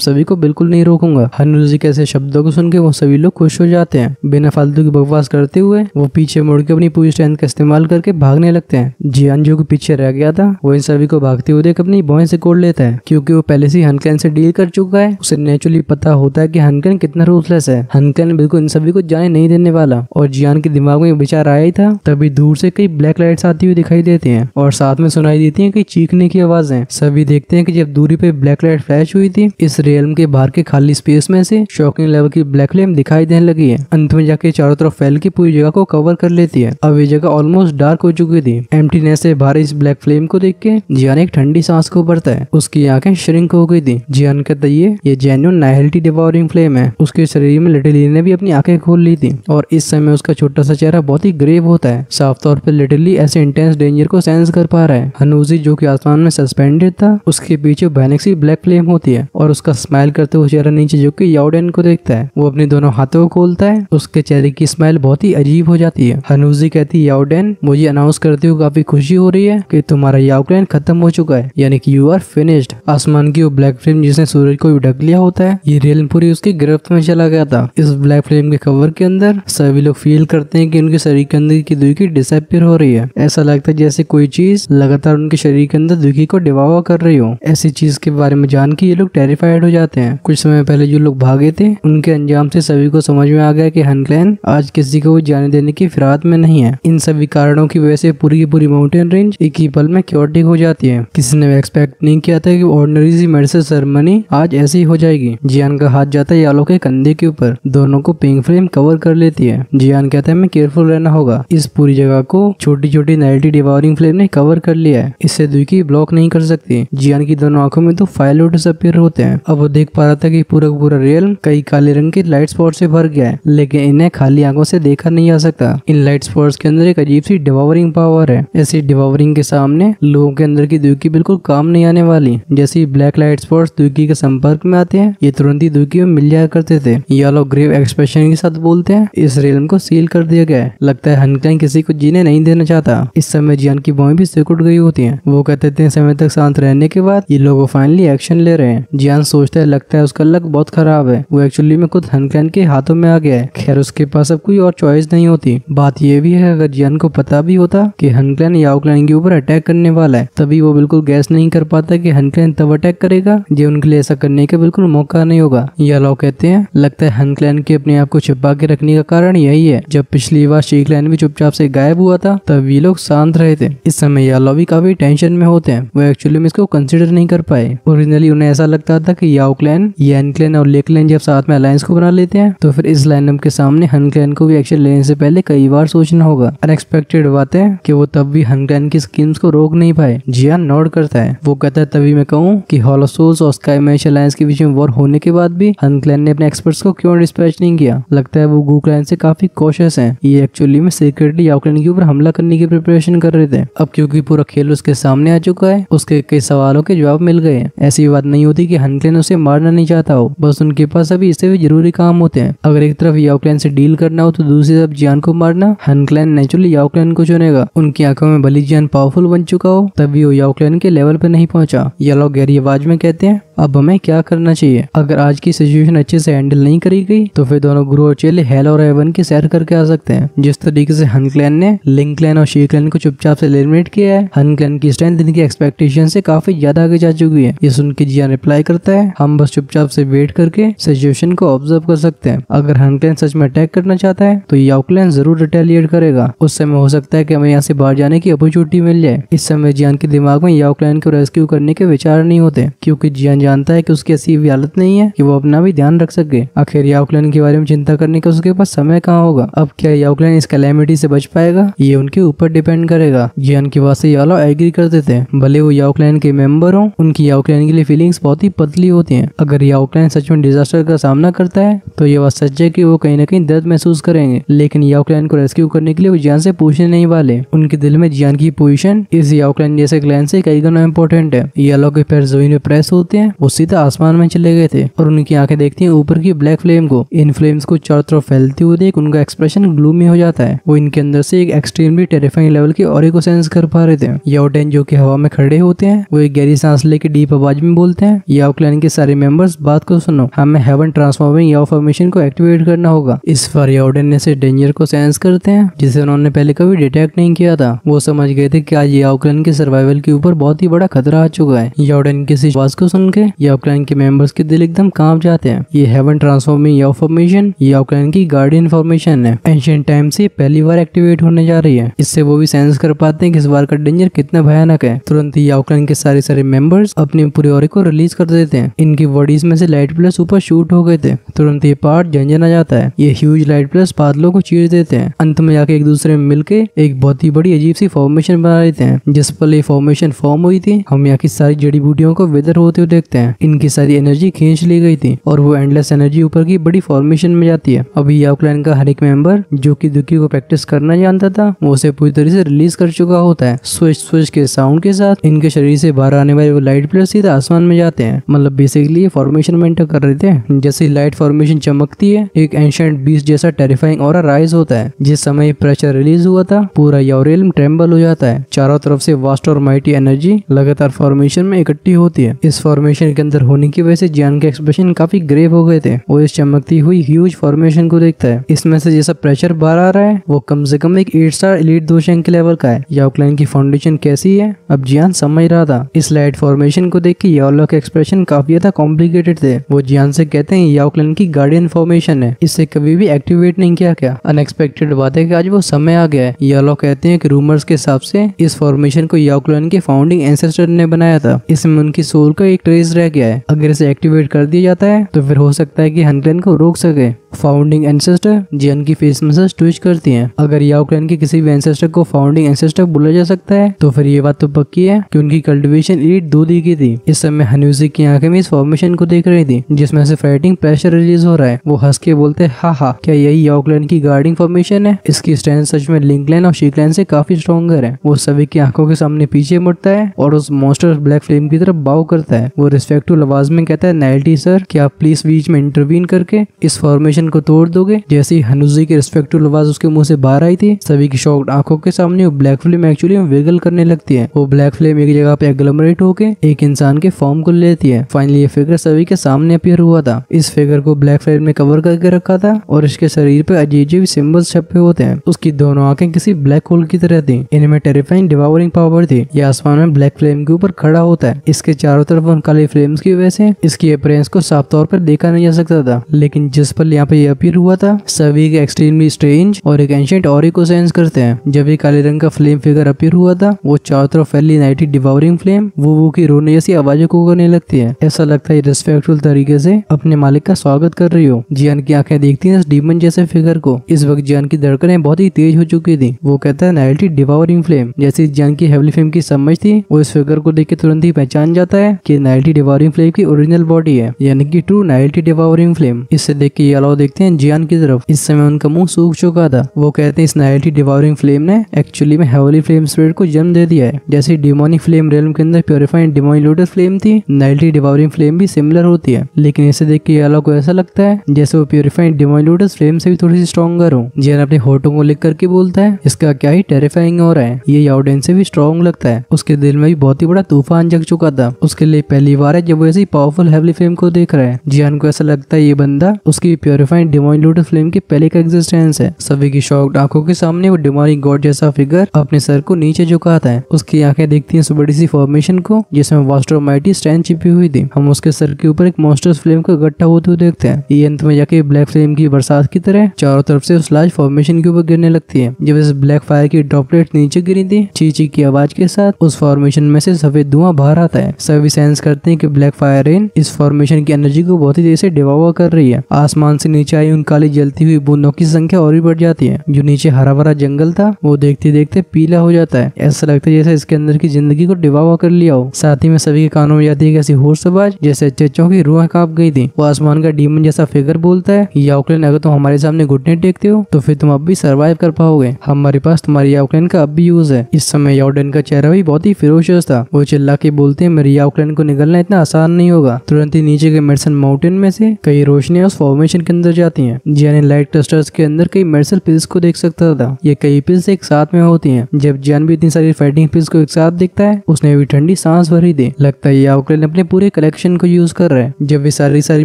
सभी को बिल्कुल नहीं रोकूंगा। हनूजी के ऐसे शब्दों को सुन के वो सभी लोग खुश हो जाते हैं। बिना फालतू की बकवास करते हुए वो पीछे मुड़ के अपनी पूरी स्ट्रेंथ का इस्तेमाल करके भागने लगते हैं। जियान जो कि पीछे रह गया था वो इन सभी को भागते हुए देख अपनी बॉय से कोड़ लेता है, क्योंकि वो पहले से हन क्लैन से डील कर चुका है। उसे नेचुरली पता होता है कि हन क्लैन कितना रूथलेस है। हन क्लैन बिल्कुल इन सभी को जाने नहीं देने वाला। और जियान के दिमाग में विचार आया ही था तभी दूर से कई ब्लैक लाइट्स आती हुई दिखाई देती हैं और साथ में सुनाई देती हैं कई चीखने की आवाजें। सभी देखते हैं कि जब दूरी पे ब्लैक लाइट फ्लैश हुई थी, इस रियल्म के बाहर के खाली स्पेस में से शॉकिंग लेवल की ब्लैक फ्लेम दिखाई देने लगी है। अंत में जाके चारों तरफ फैल के पूरी जगह को कवर कर लेती है। अब ये जगह ऑलमोस्ट डार्क हो चुकी थी। एम्प्टीनेस से बाहर इस ब्लैक फ्लेम को देख के जियान एक ठंडी सांस को भरता है। उसकी आंखें श्रिंक हो गई थी। जियान कहता है, ये जेन्युइन नाइलिटी डिवोरिंग फ्लेम है। उसके शरीर में लिटरली ने भी अपनी आंखें खोल ली थी और इस समय उसका छोटा सा चेहरा बहुत ही ग्रेव होता है। साफ तौर पे लिटरली ऐसे इंटेंस डेंजर को सेंस कर पा रहा है। हनूजी जो कि आसमान में सस्पेंडेड था, उसके पीछे भयानक सी ब्लैक फ्लेम होती है और उसका स्माइल करते हुए चेहरा नीचे झुक के याओडेन को देखता है। वो अपने दोनों हाथों को खोलता है। उसके चेहरे की स्माइल बहुत ही अजीब हो जाती है। हनूजी कहती है, याओडेन, मुझे अनाउंस करते हुए काफी खुशी हो रही है कि तुम्हारा याओ क्लैन खत्म हो चुका है, यानी कि यू आर फिनिश्ड। आसमान की वो ब्लैक फ्लेम जिसने सूरज को भी ढक लिया होता है, ये रियल पूरी उसकी गिरफ्त में चला गया था। इस ब्लैक फ्लेम के कवर के अंदर सभी लोग फील करते हैं कि उनके शरीर के अंदर की दुखी डिसअपीयर हो रही है। ऐसा लगता है जैसे कोई चीज लगातार उनके शरीर के अंदर दुखी को डिवावा कर रही हो। ऐसी चीज के बारे में जान के ये लोग टेरिफाइड हो जाते हैं। कुछ समय पहले जो लोग भागे थे उनके अंजाम से सभी को समझ में आ गया कि हन क्लैन आज किसी को जाने देने की फिराद में नहीं है। इन सभी कारणों की वजह से पूरी की पूरी माउंटेन रेंज एक ही पल में क्योटिक हो जाती है। किसी ने एक्सपेक्ट नहीं किया था कि ऑर्डिनरी सी मेडिसिन सेरेमनी आज ऐसी ही हो जाएगी। जियान का हाथ जाता है यालो के कंधे के ऊपर, दोनों को पिंक फ्लेम कवर कर लेती है। जियान कहता है, मैं केयरफुल रहना होगा। इस पूरी जगह को छोटी छोटी नाइल्टी डिवोरिंग फ्लेम ने कवर कर लिया है। इससे दुखी ब्लॉक नहीं कर सकती। जियान की दोनों आंखों में तो फायर डिसअपीयर होते हैं। अब वो देख पा रहा था कि पूरा पूरा रियल कई काले रंग के लाइट स्पॉट से भर गया है, लेकिन इन्हें खाली आंखों से देखा नहीं जा सकता। इन लाइट स्पॉट्स के अंदर एक अजीब सी डिवोरिंग पावर है। ऐसी डिवोरिंग के सामने लोगों के अंदर की दुखी बिल्कुल काम नहीं आने वाली। जैसे ब्लैक लाइट स्पॉट्स दुखी के संपर्क में आते हैं, ये तुरंत ही दुखी में मिल जाया करते थे। ये लोग ग्रेव एक्सप्रेशन के साथ बोलते हैं, इस रियल्म को सील कर दिया गया है। लगता है हन क्लैन किसी को जीने नहीं देना चाहता। इस समय जियान की बॉय भी सिकुड़ गई होती है। वो कहते थे समय तक शांत रहने के बाद ये लोग फाइनली एक्शन ले रहे हैं। जियान सोचता है, लगता है उसका लक बहुत खराब है। वो एक्चुअली में खुद हन क्लैन के हाथों में आ गया है। खैर उसके पास अब कोई और चॉइस नहीं होती। बात ये भी है, अगर जियान को पता भी होता कि हन क्लैन याओ क्लैन के ऊपर अटैक करने वाला है, तभी वो बिल्कुल गैस नहीं कर पाता कि हन क्लैन तब अटैक करेगा जो उनके लिए ऐसा करने का बिल्कुल मौका नहीं होगा। ये लोग कहते हैं, लगता है हन क्लैन के अपने आप को छिपा के रखने का कारण यही है। जब पिछली बार शी क्लैन भी चुपचाप से गायब हुआ था तब ये लोग शांत रहे थे। इस समय यालो भी काफी टेंशन में होते हैं। वो एक्चुअली में इसको कंसिडर नहीं कर पाए। ओरिजिनली उन्हें ऐसा लगता था कि याओ क्लैन, येन क्लैन और ले क्लैन जब साथ में अलायंस को बना लेते हैं तो फिर इस लाइनअप के सामने हन क्लैन को भी एक्शन लेने से पहले कई बार सोचना होगा। अनएक्सपेक्टेड बात है कि वो तब भी हन क्लैन की स्कीम्स को रोक नहीं पाए। जियान नोट करता है। वो कहता है, तभी मैं कहूँ कि हॉलो सोल्स और स्काई मैश अलायंस के बीच में वॉर होने के बाद भी हन क्लैन ने अपने एक्सपर्ट्स को क्यों डिस्पैच नहीं किया। लगता है वो गू क्लैन से काफी कॉशियस हैं। ये एक्चुअली में सीक्रेटली याओ क्लैन के ऊपर हमला करने की प्रिपरेशन कर रहे थे। अब क्योंकि पूरा खेल उसके सामने आ चुका है, उसके कई सवालों के जवाब मिल गए। ऐसी बात नहीं होती कि हन क्लैन उसे मारना नहीं चाहता हो, बस उनके पास अभी इससे भी जरूरी काम होते हैं। अगर एक तरफ याओ क्लैन से डील करना हो तो दूसरी तरफ अब जियान को मारना, हन क्लैन नेचुरली याओ क्लैन को चुनेगा। उनकी आंखों में भले जियान पावरफुल बन चुका हो, तभी वो याओ क्लैन के लेवल पे नहीं पहुंचा। ये लोग गहरी आवाज में कहते हैं अब हमें क्या करना चाहिए। अगर आज की सिचुएशन अच्छे से हैंडल नहीं करी गई तो फिर दोनों गुरु और चेले हेल और हेवन की सैर करके आ सकते हैं। जिस तरीके से हन क्लैन ने लिंग क्लैन और शी क्लैन को चुपचाप से एलिमिनेट किया है, हन क्लैन की स्ट्रेंथ इनकी एक्सपेक्टेशन से काफी ज्यादा आगे जा चुकी है। ये सुन के जियान रिप्लाई करता है हम बस चुपचाप से वेट करके सिचुएशन को ऑब्जर्व कर सकते हैं। अगर हन क्लैन सच में अटैक करना चाहता है तो याओ क्लैन जरूर रिटेलिएट करेगा। उस समय हो सकता है कि हमें यहाँ से बाहर जाने की अपॉर्चुनिटी मिल जाए। इस समय जियान के दिमाग में याओ क्लैन को रेस्क्यू करने के विचार नहीं होते, क्योंकि जियान जानता है कि उसकी ऐसी भी हालत नहीं है कि वो अपना भी ध्यान रख सके। आखिर याओ क्लैन के बारे में चिंता करने का उसके पास समय कहाँ होगा। अब क्या याओ क्लैन इस कैलेमिटी से बच पाएगा, ये उनके ऊपर डिपेंड करेगा। जियान की बात से ये लोग एग्री कर देते हैं। भले वो याओ क्लैन के मेंबर हो, उनकी याओ क्लैन के लिए फीलिंग्स बहुत ही पतली होती हैं। अगर याओ क्लैन सच में डिजास्टर का सामना करता है तो ये बात सच है कि वो कहीं ना कहीं दर्द महसूस करेंगे, लेकिन याओ क्लैन को रेस्क्यू करने के लिए वो जियान से पूछने नहीं वाले। उनके दिल में जियान की पोजीशन इस याओ क्लैन जैसे क्लैन से कई गुना इंपॉर्टेंट है। ये लोग के पैर जमीन में प्रेस होते हैं, वो सीधा आसमान में चले गए थे और उनकी आंखें देखती हैं ऊपर की ब्लैक फ्लेम को। इन फ्लेम्स को चारों तरफ फैलती हुई देख उनका एक्सप्रेशन ग्लूमी हो जाता है। वो इनके अंदर से एक एक्सट्रीमली टेरिफाइंग लेवल की ऑरे को सेंस कर पा रहे थे। याओ डैन जो कि हवा में खड़े होते हैं, वो एक गहरी सांस लेके डीप आवाज में बोलते हैं याओ क्लैन के सारे मेंबर्स बात को सुनो, हमें हेवन ट्रांसफॉर्मिंग याओ फॉर्मेशन को एक्टिवेट करना होगा। इस बार याओ डैन से डेंजर को सेंस करते हैं जिसे उन्होंने पहले कभी डिटेक्ट नहीं किया था। वो समझ गए थे कि आज याओ क्लैन के सर्वाइवल के ऊपर बहुत ही बड़ा खतरा आ चुका है। याओ डैन की इस आवाज को सुन के याओ क्लैन के मेंबर्स के दिल एकदम कांप जाते हैं। ये हेवन ट्रांसफॉर्मिंग याओ फॉर्मेशन याओ क्लैन की गार्डियन फॉर्मेशन है। एंशिएंट टाइम से पहली बार एक्टिवेट होने जा रही है। इससे वो भी सेंस कर पाते हैं कि इस बार का डेंजर कितना भयानक है। तुरंत ही याओ क्लैन के सारे मेंबर्स अपने पूरे ऑरे को रिलीज कर देते हैं। इनकी बॉडीज में से लाइट प्लस ऊपर शूट हो गए थे। तुरंत ये पार्ट झंझना जाता है। ये ह्यूज लाइट प्लस बादलों को चीर देते हैं। अंत में जाके एक दूसरे में मिलके एक बहुत ही बड़ी अजीब सी फॉर्मेशन बना लेते हैं। जिस पल ये फॉर्मेशन फॉर्म हुई थी, हम यहाँ की सारी जड़ी बूटियों को विदर होते हुए देखते हैं। इनकी सारी एनर्जी खींच ली गई थी और वो एंडलेस एनर्जी ऊपर की बड़ी फॉर्मेशन में जाती है। अभी याओ क्लैन का हर एक मेंबर जो कि दुखी को प्रैक्टिस करना जानता था, वो उसे पूरी तरह से रिलीज कर चुका होता है। स्विच के साउंड के साथ इनके शरीर से बाहर आने वाले वो लाइट प्लस सीधा आसमान में जाते हैं। मतलब बेसिकली ये फॉर्मेशन में एंटर कर रहे थे। जैसे लाइट फॉर्मेशन चमकती है, एक एंशिएंट बीस्ट जैसा टेरिफाइंग ऑरा राइज होता है। जिस समय प्रेशर रिलीज हुआ था, पूरा याओ रियल्म ट्रेम्बल हो जाता है। चारों तरफ से वास्ट और माइटी एनर्जी लगातार फॉर्मेशन में इकट्ठी होती है। इस फॉर्मेशन के अंदर होने की वजह से जियान के एक्सप्रेशन काफी ग्रेव हो गए थे। वो इस चमकती हुई ह्यूज फॉर्मेशन को देखता है। इसमें से जैसा प्रेशर बाहर आ रहा है, वो कम से कम एक 8 स्टार एलीट दोषंग के लेवल का है। याओ क्लैन की फाउंडेशन कैसी है अब जियान समझ रहा था। इस लाइट फॉर्मेशन को देख के याओ लोग के एक्सप्रेशन काफी ज्यादा कॉम्प्लिकेटेड थे। वो जियान से कहते हैं याओ क्लैन की गार्डियन फॉर्मेशन है, इसे कभी भी एक्टिवेट नहीं किया क्या। अनएक्सपेक्टेड बात है कि आज वो समय आ गया है। याओ लोग कहते हैं कि रूमर्स के हिसाब से इस फॉर्मेशन को याओ क्लैन के फाउंडिंग एंसेस्टर ने बनाया था। इसमें उनकी सोल का एक ट्रेस रह गया है। अगर इसे एक्टिवेट कर दिया जाता है तो फिर हो सकता है कि हन क्लैन को रोक सके। फाउंडिंग एंसेस्टर जियान की फेस में से ट्विच करती हैं। अगर याओ क्लैन के किसी भी एंसेस्टर को फाउंडिंग एंसेस्टर बोला जा सकता है तो फिर ये बात तो पक्की है कि उनकी कल्टीवेशन एलीट दूधी की थी। इस समय हनुजी की आंखें में इस फॉर्मेशन को देख रही थी जिसमें से फाइटिंग प्रेशर रिलीज हो रहा है। वो हंस के बोलते हैं हा क्या यही याओ क्लैन की गार्डिंग फॉर्मेशन है। इसकी स्ट्रेंथ सच में लिंग क्लैन और शी क्लैन से काफी स्ट्रॉन्गर है। वो सभी की आंखों के सामने पीछे मुड़ता है और उस मॉन्स्टर ब्लैक फ्लेम की तरफ बाव करता है। वो रिस्पेक्टफुल आवाज में कहता है नाइल्टी सर, क्या आप प्लीज बीच में इंटरवीन करके इस फॉर्मेशन को तोड़ दोगे। जैसे ही हनुजी की रिस्पेक्टफुल आवाज उसके मुंह से बाहर आई थी, सभी की शॉक्ड आंखों के सामने वो ब्लैक फ्लेम एक्चुअली विगल करने लगती है। वो ब्लैक फ्लेम एक जगह पे एग्लोमरेट होके एक इंसान के फॉर्म को लेती है। फाइनली ये फिगर सभी के सामने अपीयर हुआ था। इस फिगर को ब्लैक फ्लेम ने कवर करके रखा था और इसके शरीर पे अजीब सिंबल्स छपे होते हैं। उसकी दोनों आंखें किसी ब्लैक होल की तरह थी। इनमें टेरिफाइंग डिवावरिंग पावर थी। ये आसमान में ब्लैक फ्लेम के ऊपर खड़ा होता है। इसके चारों तरफ उन काले फ्लेम्स की वजह से इसकी अपीयरेंस को साफ तौर पर देखा नहीं जा सकता था। लेकिन जिस पल यहाँ पे ये अपीयर हुआ था, सभी के एक्सट्रीमली स्ट्रेंज और एक एंशिएंट ऑरे को सेंस करते हैं। जब ये काले रंग का फ्लेम फिगर अपीयर हुआ था, वो चारों तरफ फैली नाइटी डिवावरिंग फ्लेम वो की रोने जैसी आवाजें को करने लगती है। ऐसा लगता है रिस्पेक्टफुल तरीके से अपने मालिक का स्वागत कर रही हो। जियान की आंखें देखती हैं इस डीमन जैसे फिगर को। इस वक्त जियान की धड़कनें बहुत ही तेज हो चुकी थी। वो कहता है नाइटी डिवावरिंग फ्लेम। जैसे जियान की हेवली फ्लेम की समझ थी, वो इस फिगर को देख के तुरंत ही पहचान जाता है कि नाइटी डिवावरिंग फ्लेम की ओरिजिनल बॉडी है, यानी कि ट्रू नाइटी डिवावरिंग फ्लेम। इससे देख के याओ देखते हैं जियान की तरफ। इस समय उनका मुंह सूख चुका था। वो कहते हैं इस नाइल्टी डिवोरिंग फ्लेम ने एक्चुअली में हेवली फ्लेम स्पिरिट को जन्म दे दिया है। जैसे डिमोनिक फ्लेम रेलम के अंदर प्योरीफाइंग डिमोनी लोटस फ्लेम थी, नाइल्टी डिवोरिंग फ्लेम भी सिमिलर होती है। लेकिन इसे देख के यालो को ऐसा लगता है जैसे वो प्योरीफाइंग डिमोनी लोटस फ्लेम से भी थोड़ी सी स्ट्रॉन्गर हो। जियान अपने होठों को लिख करके बोलता है इसका क्या ही टेरिफाइंग हो रहा है, ये याओडेन से भी स्ट्रॉन्ग लगता है। उसके दिल में भी बहुत ही बड़ा तूफान जग चुका था। उसके लिए पहली बार है जब वो ऐसी पावरफुल हेवली फ्लेम को देख रहा है। जियान को ऐसा लगता है ये बंदा उसकी प्योरीफाइंग डिमोनी लोटस फ्लेम के पहले का एग्जिस्टेंस है। सभी की शॉक्ड आंखों के सामने वो डिमोनिक गॉड जैसा फिगर अपने सर को नीचे झुकाता है। उसकी आंखें देखती हैं उस बड़ी सी फॉर्मेशन को जिसमें वास्ट ऑफ माइटी स्टैंड छिपी हुई थी। हम उसके सर के ऊपर एक मॉन्स्टर्स फ्लेम को इकट्ठा होते हुए देखते हैं। ये अंत में जाके ब्लैक फ्लेम की बरसात की तरह चारों तरफ से उस लार्ज फॉर्मेशन के ऊपर गिरने लगती है। जब इस ब्लैक फायर की ड्रॉपलेट नीचे गिरी थी, चीची की आवाज के साथ उस फॉर्मेशन में से सफेद धुआं बाहर आता है। सभी सेंस करते हैं कि ब्लैक फायर रेन इस फॉर्मेशन की एनर्जी को बहुत ही तेजी से डिवॉर कर रही है। आसमान से नीचे आई उन काली जलती हुई बूंदों की संख्या और भी बढ़ जाती है। जो नीचे हरा भरा जंगल था वो देखते देखते पीला हो जाता है। ऐसा लगता है जैसे इसके अंदर की जिंदगी को डिवॉर कर लिया हो। साथ ही में सभी के कानों में जाती है ऐसी होश आवाज जैसे चच्चों की रूह कांप गई थी। वो आसमान का डीमन जैसा फिगर बोलता है, याओक्लिन अगर तुम हमारे सामने घुटने टेकते हो तो फिर तुम अब भी सर्वाइव कर पाओगे। हमारे पास तुम्हारी याओक्लिन का अब भी यूज है। इस समय याओडेन का चेहरा भी बहुत ही फिरोशियस था। वो चिल्ला के बोलते हैं मेरी याओक्लिन को निकलना इतना आसान नहीं होगा। तुरंत ही नीचे के मेडिसन माउंटेन में से कई रोशनियां उस फॉर्मेशन के अंदर जाती हैं। जियान लाइट क्लस्टर्स के अंदर कई मेडिसिन पिल्स को देख सकता था। ये कई पिल्स एक साथ में होती हैं। जब जियान भी इतनी सारी फाइटिंग पिल्स को एक साथ देखता है उसने भी ठंडी सांस भरी थी। लगता है याओक्लिन अपने पूरे कलेक्शन को यूज कर रहा है। जब वे सारी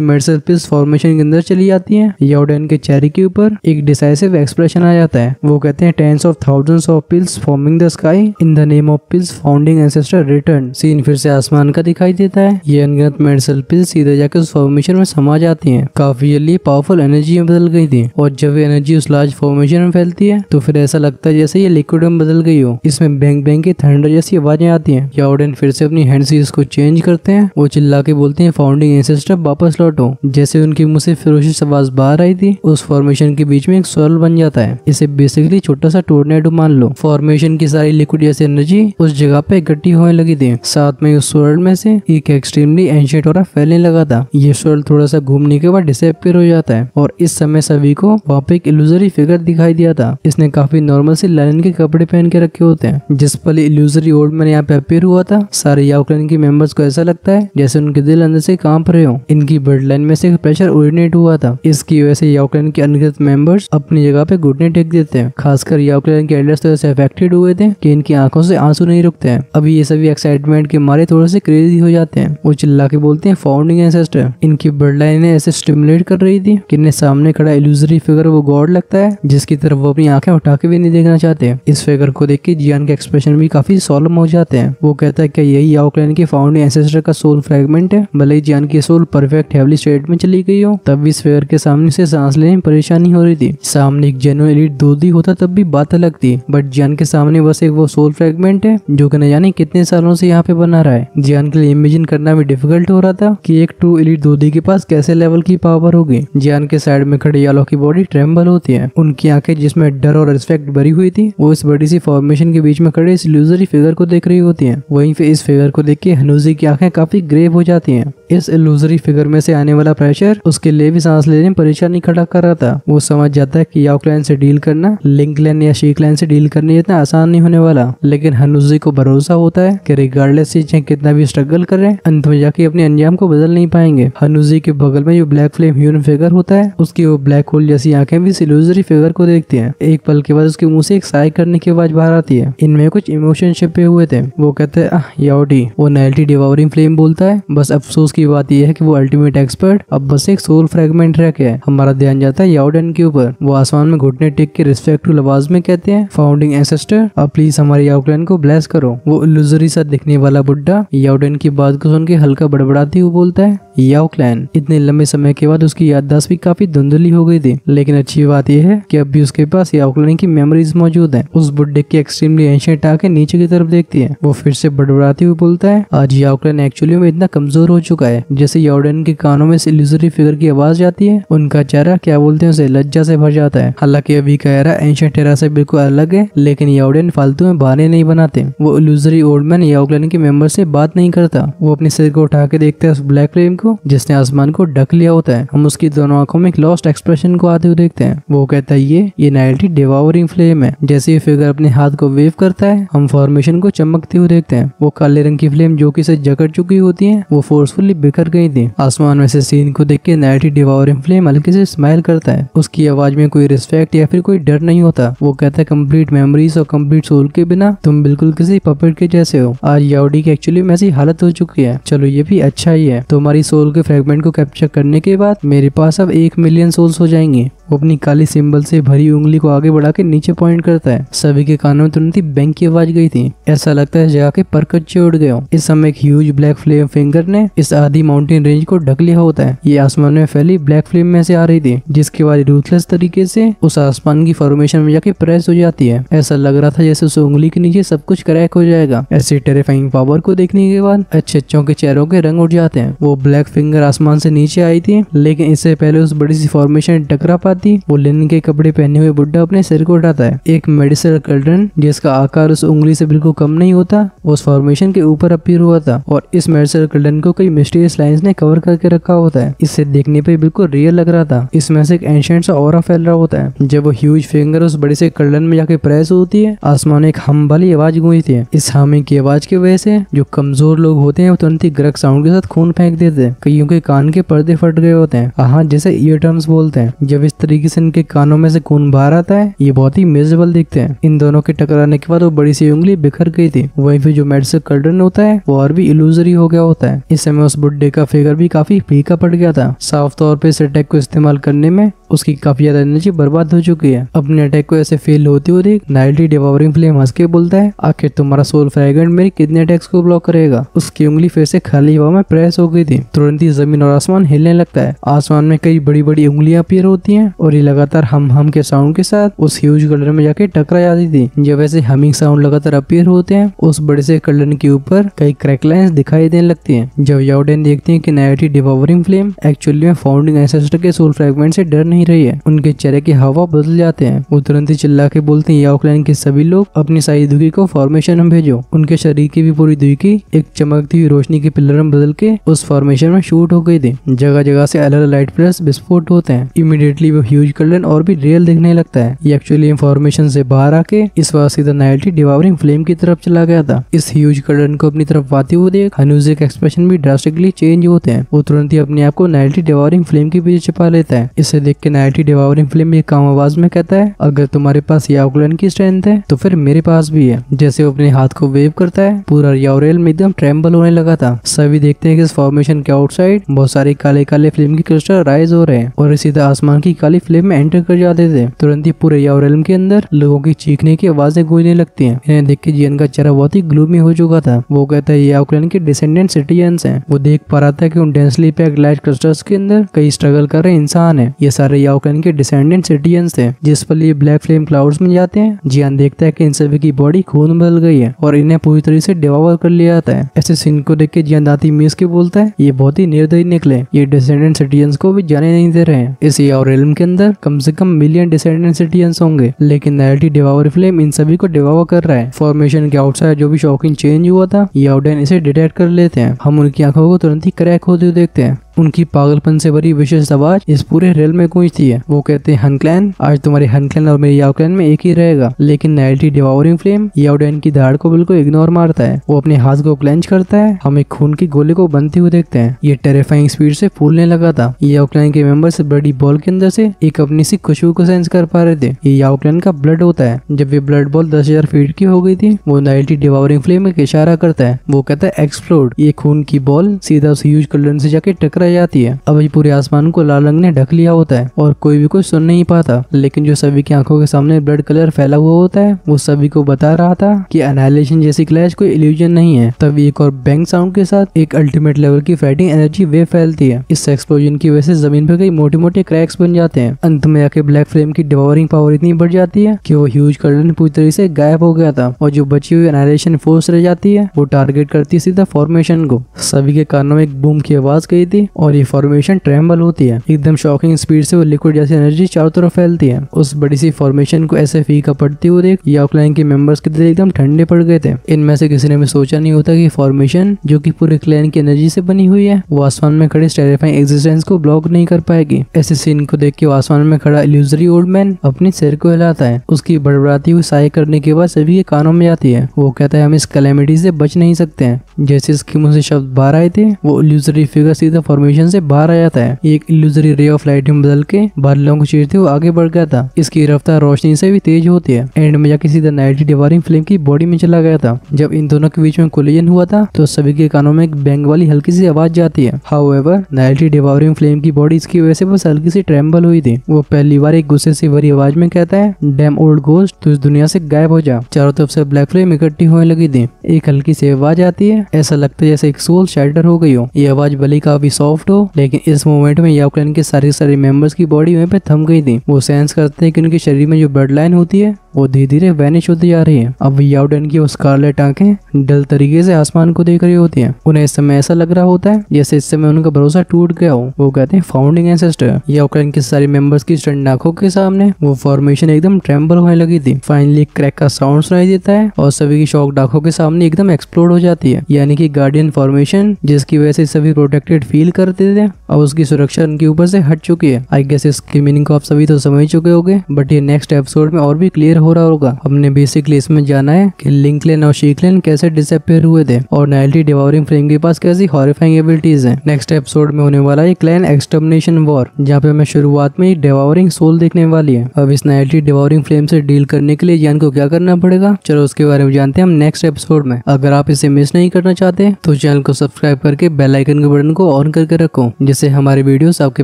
मेडिसिन पिल्स फॉर्मेशन के अंदर चली जाती हैं, याओडेन के चेहरे के ऊपर एक डिसाइसिव एक्सप्रेशन आ जाता है। वो कहते हैं tens of thousands of pills forming the sky in the name of pills founding ancestor return. Seen फिर से आसमान का दिखाई देता है। ये अनगिनत मेडिसिन पिल्स सीधे जाकर उस फॉर्मेशन में समा जाती हैं। काफी जल्दी पावरफुल एनर्जी में बदल गई थी और जब ये एनर्जी उस लार्ज फॉर्मेशन में फैलती है तो फिर ऐसा लगता है जैसे ये लिक्विड में बदल गई हो। इसमें बैंग बैंग की थंडर जैसी आवाजें आती हैं। याओडेन फिर से अपनी हैंड से इसको चेंज करते हैं। वो चिल्ला के बोलते हैं फाउंडिंग एंसेस्टर वापस लौटो। जैसे उनके मुंह से फिरोशियस आवाज बाहर आई थी उस फॉर्मेशन के बीच में एक स्वरल बन जाता है। इसे बेसिकली छोटा सा टोर्नेडो मान लो। फॉर्मेशन की सारी लिक्विड जैसी एनर्जी उस जगह पे इकट्ठी होने लगी थी। साथ में उस स्वरल में से एक एक्सट्रीमली एंशिएंट ऑरा फैलने लगा था। ये स्वरल थोड़ा सा घूमने के बाद डिसअपीयर हो जाता है और इस समय सभी को वहाँ पे एक इल्यूजरी फिगर दिखाई दिया था। इसने काफी नॉर्मल से लाइन के कपड़े पहन के रखे होते हैं। जिस पल इल्यूजरी ओल्ड मैन यहाँ पे अपीयर हुआ था सारे याओक्लिन के मेंबर्स को ऐसा लगता है जैसे उनके दिल अंदर से कांप रहे हो। इनकी ब्लड लाइन में से प्रेशर ओरिजिनेट हुआ था। इसकी वजह से याओक्लिन के अनगिनत मेंबर्स अपनी जगह पे घुटने टेक देते हैं। खासकर याओक्लिन के एल्डर्स तो ऐसे अफेक्टेड हुए थे कि इनकी आंखों से आंसू नहीं रुकते हैं। अभी ये सभी एक्साइटमेंट के मारे थोड़े से क्रेजी हो जाते हैं। वो चिल्ला के बोलते हैं फाउंडिंग एंसेस्टर। इनकी ब्लड लाइन ऐसे स्टिमुलेट कर रही थी कि इन्हें सामने खड़ा इल्यूजरी फिगर वो गॉड लगता है जिसकी तरफ वो अपनी आंखें उठा के भी नहीं देखना चाहते। इस फिगर को देख के जियान के एक्सप्रेशन भी काफी सॉलम हो जाते हैं। वो कहता है कि यही याओक्लिन के फाउंडिंग एंसेस्टर का सोल फ्रेगमेंट है। भले ही जियान की सोल परफेक्ट हेवली स्टेट में चली गई हो तब भी इस फिगर के सामने से सांस लेने में परेशानी हो रही थी। सामने एक जेन्युइन एलीट दूधी होता तब भी बात अलग थी, बट जियान के सामने बस एक वो सोल फ्रेगमेंट है जो कि न जाने कितने सालों से यहाँ पे बना रहा है। जियान के लिए इमेजिन करना भी डिफिकल्ट हो रहा था कि एक ट्रू एलीट दूधी के पास कैसे लेवल की पावर होगी। जियान के साइड में खड़े यालो की बॉडी ट्रेम्बल होती है। उनकी आंखें जिसमें डर और रिस्पेक्ट भरी हुई थी वो इस बड़ी सी फॉर्मेशन के बीच में खड़े इस इल्यूजरी फिगर को देख रही होती हैं। वहीं पे इस फिगर को देख के हनुजी की आंखें काफी ग्रेव हो जाती हैं। इस इल्यूजरी फिगर में से आने वाला प्रेशर उसके लिए भी सांस लेने में परेशानी खड़ा कर रहा था। वो समझ जाता है कि याओक्लिन से डील करना लिंकलैन या शीकलैन से डील करने इतना आसान नहीं होने वाला। लेकिन हनुजी को भरोसा होता है कि रिगार्डलेस से चाहे कितना भी स्ट्रगल करें अंत में जाके अपने अंजाम को बदल नहीं पाएंगे। हनुजी के बगल में जो ब्लैक फ्लेम ह्यूमन फिगर होता है उसकी वो ब्लैक होल जैसी आंखें भी इस इल्यूजरी फिगर को देखती हैं। एक पल के बाद उसके मुंह से एक साय करने की आवाज बाहर आती है। इनमें कुछ इमोशन छिपे हुए थे। वो कहते हैं याओडी। वो नाइल्टी डिवोरिंग फ्लेम बोलता है बस अफसोस की बात यह है कि वो अल्टीमेट एक्सपर्ट अब बस एक सोल फ्रेगमेंट रह गया है। हमारा ध्यान जाता है याओडेन के ऊपर। वो आसमान में घुटने टेक के रिस्पेक्टफुल आवाज में कहते हैं फाउंडिंग एंसेस्टर अब प्लीज हमारे याओक्लिन को ब्लेस करो। वो इल्यूजरी सा दिखने वाला बुड्ढा याओडेन की बात को सुन के हल्का बड़बड़ाते हुए बोलता है याओक्लिन। इतने लंबे समय के बाद उसकी याददाश्त भी काफी धुंधली हो गई थी, लेकिन अच्छी बात यह है कि अब भी उसके पास याओक्लिन की मेमोरीज मौजूद हैं। उस बुड्ढे की एक्सट्रीमली एंशिएंट आंखें नीचे की तरफ देखती है। वो फिर से बड़बड़ाते हुए बोलता है आज याओक्लिन एक्चुअली में इतना कमजोर हो चुका है। जैसे यार्डन के कानों में इस इल्यूजरी फिगर की आवाज जाती है, उनका चेहरा क्या बोलते हैं उसे लज्जा से भर जाता है। हालांकि अभी का एरा एंशिएंट एरा से बिल्कुल अलग है, लेकिन यार्डन फालतू में बहाने नहीं बनाते। वो इल्यूजरी ओल्ड मैन याओक्लन के मेंबर से बात नहीं करता। वो अपने सिर को उठा के देखता है उस ब्लैक फ्लेम को जिसने आसमान को ढक लिया होता है। हम उसकी दोनों आंखों में एक लॉस्ट एक्सप्रेशन को आते हुए देखते हैं। वो कहता है ये नाइल्टी डिवॉरिंग फ्लेम है। जैसे ये फिगर अपने हाथ को वेव करता है, हम फॉर्मेशन को चमकते हुए देखते हैं। वो काले रंग की फ्लेम जो कि इसे जकड़ चुकी होती है, वो फोर्सफुली बिखर गई थी। आसमान में से सीन को देख के नाइल्टी डिवॉरिंग फ्लेम हल्के से स्माइल करता है। उसकी आवाज में कोई रिस्पेक्ट या फिर कोई डर नहीं होता। वो कहता है कंप्लीट मेमोरीज और कंप्लीट सोल के बिना तुम बिल्कुल किसी पपेट के जैसे हो। आज याओडी की एक्चुअली में ऐसी हालत हो चुकी है। चलो ये भी अच्छा ही है। तुम्हारी सोल के फ्रेगमेंट को कैप्चर करने के बाद मेरे पास अब 1 मिलियन सोल्स हो जाएंगे। वो अपनी काली सिंबल से भरी उंगली को आगे बढ़ा के नीचे पॉइंट करता है। सभी के कानों में तुरंत ही बैंक की आवाज गई थी। ऐसा लगता है जगह के पर कच्चे उड़ गए हो। इस समय एक ह्यूज ब्लैक फ्लेम फिंगर ने इस आधी माउंटेन रेंज को ढक लिया होता है। ये आसमान में फैली ब्लैक फ्लेम में से आ रही थी, जिसके बाद रूथलेस तरीके से उस आसमान की फॉर्मेशन में जाके प्रेस हो जाती है। ऐसा लग रहा था जैसे उस उंगली के नीचे सब कुछ क्रैक हो जाएगा। ऐसे टेरिफाइंग पावर को देखने के बाद अच्छों के चेहरों के रंग उठ जाते हैं। वो ब्लैक फिंगर आसमान से नीचे आई थी, लेकिन इससे पहले उस बड़ी सी फॉर्मेशन टकरा पाती, वो लिनन के कपड़े पहने हुए बुड्ढा अपने सिर को उठाता है। एक मेडिसिनल कर्टन जिसका आकार उस उंगली से बिल्कुल कम नहीं होता, उस फॉर्मेशन के ऊपर अपीयर हुआ था और इस मेडिसिनल कर्टन को कई मिस्टीरियस लाइंस ने कवर करके रखा होता है। इसे देखने पे बिल्कुल रियल लग रहा था। इसमें से एक एंशिएंट सा ऑरा फैल रहा होता है। जब वो ह्यूज फिंगर उस बड़े से कर्टन में जाके प्रेस होती है, आसमान में एक हम वाली आवाज गूंजती है। इस हमिंग की आवाज की वजह से जो कमजोर लोग होते हैं वो तुरंत ही ग्रक साउंड के साथ खून फेंक देते हैं। कईयों के कान के पर्दे फट गए होते हैं, हाँ जैसे ईयर ड्रम्स बोलते हैं। जब इस तरीके से इनके कानों में से खून बाहर आता है, ये बहुत ही मिजरेबल दिखते हैं। इन दोनों के टकराने के बाद वो बड़ी सी उंगली बिखर गई थी। वहीं फिर जो मेडिसिनल कर्टन होता है वो और भी इल्यूजरी हो गया होता है। इस समय उस बुड्ढे का फिगर भी काफी फीका पड़ गया था। साफ तौर पे इस अटैक को इस्तेमाल करने में उसकी काफी ज्यादा एनर्जी बर्बाद हो चुकी है। अपने अटैक को ऐसे फेल होते हुए देख नाइल्टी डिवॉरिंग फ्लेम हंस के बोलता है, आखिर तुम्हारा सोल फ्रैगमेंट मेरे कितने अटैक्स को ब्लॉक करेगा। उसकी उंगली फिर से खाली हवा में प्रेस हो गई थी। तुरंत ही जमीन और आसमान हिलने लगता है। आसमान में कई बड़ी बड़ी उंगलियां अपीयर होती हैं और ये लगातार हम के साउंड के साथ उस ह्यूज कलर में जाके टकरा जाती थी। जब ऐसे हमिंग साउंड लगातार अपीयर होते हैं, उस बड़े से कलर के ऊपर कई क्रैक लाइंस दिखाई देने लगती हैं। जब याओडेन देखते हैं कि नाइल्टी डिवॉरिंग फ्लेम एक्चुअली में फाउंडिंग एंसेस्टर के सोल फ्रैगमेंट से डर नहीं रही है, उनके चेहरे के हाव बदल जाते हैं। वो तुरंत ही चिल्ला के बोलते हैं, याओक्लैन के सभी लोग अपनी सारी दुखी को फॉर्मेशन में भेजो। उनके शरीर की भी पूरी दुखी एक चमकती हुई रोशनी के पिलर में बदल के उस फॉर्मेशन में शूट हो गई थी। जगह जगह से अलग अलग लाइट प्लस विस्फोट होते हैं। इमीडिएटली वो ह्यूज कर्टन और भी रियल दिखने लगता है। ये एक्चुअली फॉर्मेशन से बाहर आके इस बार सीधा नाइल्टी डिवॉरिंग फ्लेम की तरफ चला गया था। इस ह्यूज कर्टन को अपनी तरफ आते हुए देख हनुजे के एक्सप्रेशन भी ड्रास्टिकली चेंज होते हैं। वो तुरंत ही अपने आप को नाइल्टी डिवॉरिंग फ्लेम के पीछे छिपा लेता है। इसे देख के नाइल्टी डिवॉरिंग फ्लेम एक काम आवाज में कहता है, अगर तुम्हारे पास याओक्लैन की स्ट्रेंथ है तो फिर मेरे पास भी है। जैसे वो अपने हाथ को वेव करता है, पूरा याओरेल में एकदम ट्रेम्बल होने लगा था। सभी देखते हैं कि इस फॉर्मेशन के आउटसाइड बहुत सारे काले काले फ्लेम के क्रिस्टल राइज हो रहे हैं और सीधा आसमान की काली फ्लेम में एंटर कर जाते थे। तुरंत ही पूरे याओरेल के अंदर लोगों की चीखने की आवाजें गूंजने लगती हैं। इन्हें देख के जियन का चेहरा बहुत ही ग्लूमी हो चुका था। वो कहता है याओक्लैन के डिसेंडेंट सिटीजन्स हैं। वो देख पा रहा था कि उन डेंसली पैक्ड लाइट क्रिस्टल्स के अंदर कई स्ट्रगल कर रहे इंसान हैं। ये सारे याओक्लैन के डिसेंडेंट सिटीजन्स थे। जिस पल ये ब्लैक फ्लेम क्लाउड्स में जाते हैं, जियान देखता है कि इन सभी की बॉडी खून बदल गई है और इन्हें पूरी तरह से डिवॉर कर लिया जाता है। ऐसे सीन को देख के जियान दांती मीस के बोलता है, ये बहुत ही निर्दयी निकले। ये डिसेंडेंट सिटीजन्स को भी जाने नहीं दे रहे हैं। इस याओरेल के अंदर कम से कम मिलियन डिसेंडेंट सिटीजन्स होंगे, लेकिन नाइल्टी डिवॉर फ्लेम इन सभी को डिवॉर कर रहा है। फॉर्मेशन के आउटसाइड जो भी शॉकिंग चेंज हुआ था, याओडेन इसे डिटेक्ट कर लेते हैं। हम उनकी आंखों को तुरंत ही क्रैक होते हुए देखते हैं। उनकी पागलपन से भरी विशेष आवाज इस पूरे रेल में गूंजती है। वो कहते हैं, हनक्लैन आज तुम्हारे हनक्लैन और मेरे याओक्लैन में एक ही रहेगा। लेकिन नाइल्टी डिवॉरिंग फ्लेम याओडेन की दाढ़ को बिल्कुल इग्नोर मारता है। वो अपने हाथ को क्लेंच करता है। हम एक खून की गोले को बनते हुए देखते हैं। ये टेरिफाइंग स्पीड से फूलने लगा था। याओक्लैन के मेंबर्स बड़ी बॉल के अंदर से एक अपनी सी खुशबू को सेंस कर पा रहे थे। ये याओक्लैन का ब्लड होता है। जब ये ब्लड बॉल 10,000 फीट की हो गई थी, वो नाइल्टी डिवॉरिंग फ्लेम में इशारा करता है। वो कहता है एक्सप्लोड। ये खून की बॉल सीधा उस ह्यूज कर्टन से जाके टकरा रह जाती है। अब ये पूरे आसमान को लाल रंग ने ढक लिया होता है और कोई भी कुछ सुन नहीं पाता, लेकिन जो सभी की आंखों के सामने ब्लड कलर फैला हुआ होता है वो सभी को बता रहा था कि एनाइलेशन जैसी क्लैश कोई इल्यूजन नहीं है। तब एक और बैंग साउंड के साथ एक अल्टीमेट लेवल की फाइटिंग एनर्जी वेव फैलती है। इस एक्सप्लोजन की वजह से जमीन पर कई मोटे मोटे क्रैक्स बन जाते हैं। अंत में आके ब्लैक फ्लेम की डिवोरिंग पावर इतनी बढ़ जाती है कि वो ह्यूज कर्टन पूरी तरह से गायब हो गया था और जो बची हुई एनाइलेशन फोर्स रह जाती है वो टारगेट करती है सीधा फॉर्मेशन को। सभी के कानों में एक बूम की आवाज गई थी और ये फॉर्मेशन ट्रेम्बल होती है। एकदम शॉकिंग स्पीड से वो लिक्विड जैसी एनर्जी चारों तरफ फैलती है। उस बड़ी सी फॉर्मेशन को ऐसे फीका पड़ती हुई देख याओ क्लैन के मेंबर्स के दिल एकदम ठंडे पड़ गए थे। इनमें से किसी ने भी सोचा नहीं होता कि फॉर्मेशन जो कि पूरे क्लैन की एनर्जी से बनी हुई है वो आसमान में खड़े टेरिफाइंग एग्जिस्टेंस को ब्लॉक नहीं कर पाएगी। ऐसे सीन को देख के आसमान में खड़ा इल्यूजरी ओल्ड मैन अपने सिर को हिलाता है। उसकी बड़बड़ाती हुई साय करने के बाद सभी के कानों में जाती है। वो कहता है हम इस कैलेमिटी से बच नहीं सकते हैं। जैसे इसके मुंह से शब्द बाहर आए थे वो इल्यूजरी फिगर सीधा फॉर्मेशन से बाहर आ जाता है। एक इल्यूजरी रे ऑफ लाइट में बदल के बादलों को चीरते हुए आगे बढ़ गया था। इसकी रफ्तार रोशनी से भी तेज होती है। एंड में जाके सीधा नाइटी डिवोरिंग फ्लेम की बॉडी में चला गया था। जब इन दोनों के बीच में कोलिजन हुआ था तो सभी के कानों में एक बैंग वाली हल्की सी आवाज जाती है। हाउएवर नाइटी डिवोरिंग फ्लेम की बॉडी इसकी वजह से बस हल्की सी ट्रेम्बल हुई थी। वो पहली बार एक गुस्से से भरी आवाज में कहता है डैम ओल्ड गोस्ट तू इस दुनिया से गायब हो जा। चारों तरफ से ब्लैक फ्लेम इकट्ठी होने लगी थी। एक हल्की सी आवाज आती है, ऐसा लगता है जैसे एक सोल शैटर हो गई हो। ये आवाज भले काफी सॉफ्ट हो लेकिन इस मोमेंट में याओ क्लैन के सारे मेंबर्स की बॉडी वहीं पे थम गई थी। वो सेंस करते हैं कि उनके शरीर में जो ब्लड लाइन होती है वो धीरे धीरे वैनिश होती जा रही है। अब याओडेन की वो स्कारलेट आंखें डल तरीके से आसमान को देख रही होती हैं। उन्हें इस समय ऐसा लग रहा होता है जैसे इस समय उनका भरोसा टूट गया हो। वो कहते हैं फाउंडिंग एंसेस्टर। याओ क्लैन के सारे मेंबर्स की स्टंट आंखों के सामने वो फॉर्मेशन एकदम ट्रेम्बल होने लगी थी। फाइनली क्रैक का साउंड सुनाई देता है और सभी की शॉक आंखों के सामने एकदम एक्सप्लोड हो जाती है। यानी कि गार्डियन फॉर्मेशन जिसकी वजह से सभी प्रोटेक्टेड फील करते थे अब उसकी सुरक्षा उनके ऊपर से हट चुकी है। आई गेस इसकी मीनिंग को आप सभी तो समझ चुके होंगे, बट ये नेक्स्ट एपिसोड में और भी क्लियर हो रहा होगा। हमने बेसिकली इसमें जाना है कि लिंक क्लैन और शी क्लैन कैसे डिसअपीयर हुए थे और नाइटी डिवोरिंग फ्लेम के पास कैसी हॉरिफाइंग एबिलिटीज हैं। नेक्स्ट एपिसोड में होने वाला है क्लैन एक्सटर्मिनेशन वॉर, जहाँ पे हमें शुरुआत में डिवोरिंग सोल देखने वाली है। अब इस नाइटी डिवोरिंग फ्लेम से डील करने के लिए जान को क्या करना पड़ेगा, चलो उसके बारे में जानते हैं हम नेक्स्ट एपिसोड में। अगर आप इसे मिस नहीं करना चाहते तो चैनल को सब्सक्राइब करके बेल आइकन के बटन को ऑन करके रखो, जिससे हमारे वीडियोस आपके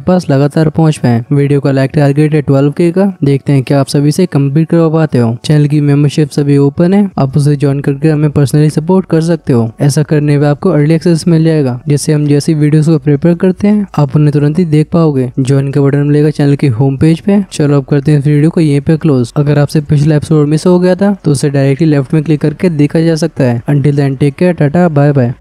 पास लगातार पहुंच पाए। वीडियो का लाइक टारगेट है 12K का। देखते हैं क्या आप सभी से कंप्लीट करवा पाते हो। चैनल की मेंबरशिप सभी ओपन है, आप उसे ज्वाइन करके हमें पर्सनली सपोर्ट कर सकते हो। ऐसा करने में आपको अर्ली एक्सेस मिल जाएगा, जिससे हम जैसी वीडियोस को प्रिपेयर करते हैं आप उन्हें तुरंत ही देख पाओगे। ज्वाइन का बटन मिलेगा चैनल की होम पेज पे। चलो अब करते हैं इस वीडियो को यहीं पे क्लोज। अगर आपसे पिछला एपिसोड मिस हो गया था तो उसे डायरेक्टली लेफ्ट में क्लिक करके देखा जा सकता है। Until then take care, tata bye bye.